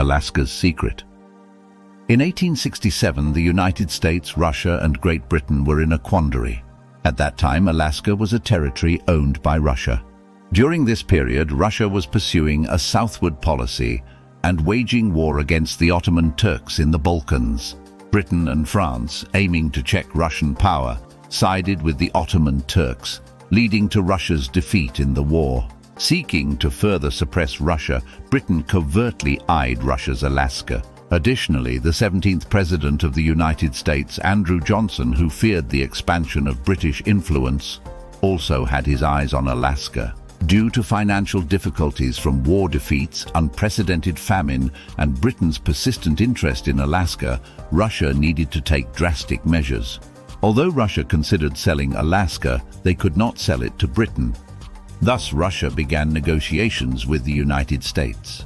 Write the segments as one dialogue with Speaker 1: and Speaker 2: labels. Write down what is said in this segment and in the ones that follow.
Speaker 1: Alaska's secret. In 1867, the United States, Russia, and Great Britain were in a quandary. At that time, Alaska was a territory owned by Russia. During this period, Russia was pursuing a southward policy and waging war against the Ottoman Turks in the Balkans. Britain and France, aiming to check Russian power, sided with the Ottoman Turks, leading to Russia's defeat in the war. Seeking to further suppress Russia, Britain covertly eyed Russia's Alaska. Additionally, the 17th President of the United States, Andrew Johnson, who feared the expansion of British influence, also had his eyes on Alaska. Due to financial difficulties from war defeats, unprecedented famine, and Britain's persistent interest in Alaska, Russia needed to take drastic measures. Although Russia considered selling Alaska, they could not sell it to Britain. Thus, Russia began negotiations with the United States.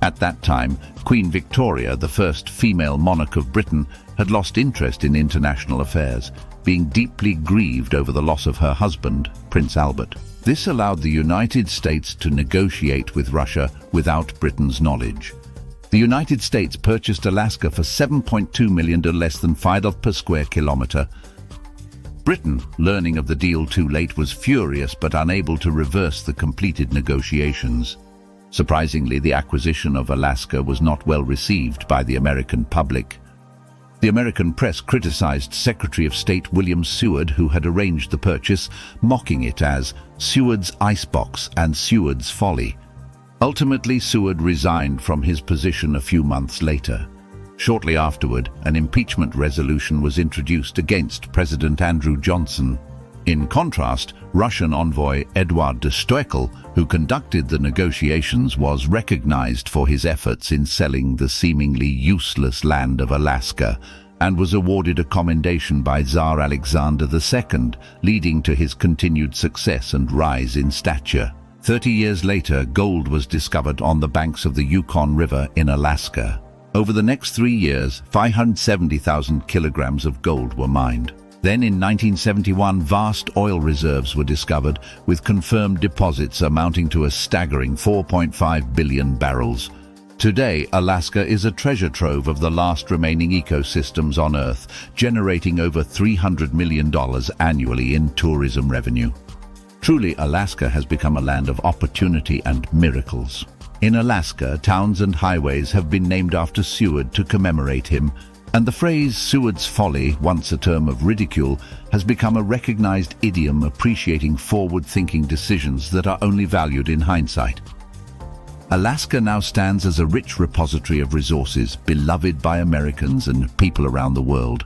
Speaker 1: At that time, Queen Victoria, the first female monarch of Britain, had lost interest in international affairs, being deeply grieved over the loss of her husband, Prince Albert. This allowed the United States to negotiate with Russia without Britain's knowledge. The United States purchased Alaska for $7.2 million, less than $5 per square kilometer. Britain, learning of the deal too late, was furious but unable to reverse the completed negotiations. Surprisingly, the acquisition of Alaska was not well received by the American public. The American press criticized Secretary of State William Seward, who had arranged the purchase, mocking it as Seward's icebox and Seward's folly. Ultimately, Seward resigned from his position a few months later. Shortly afterward, an impeachment resolution was introduced against President Andrew Johnson. In contrast, Russian envoy Eduard de Stoeckel, who conducted the negotiations, was recognized for his efforts in selling the seemingly useless land of Alaska and was awarded a commendation by Tsar Alexander II, leading to his continued success and rise in stature. 30 years later, gold was discovered on the banks of the Yukon River in Alaska. Over the next 3 years, 570,000 kilograms of gold were mined. Then in 1971, vast oil reserves were discovered, with confirmed deposits amounting to a staggering 4.5 billion barrels. Today, Alaska is a treasure trove of the last remaining ecosystems on Earth, generating over $300 million annually in tourism revenue. Truly, Alaska has become a land of opportunity and miracles. In Alaska, towns and highways have been named after Seward to commemorate him, and the phrase Seward's folly, once a term of ridicule, has become a recognized idiom appreciating forward-thinking decisions that are only valued in hindsight. Alaska now stands as a rich repository of resources, beloved by Americans and people around the world.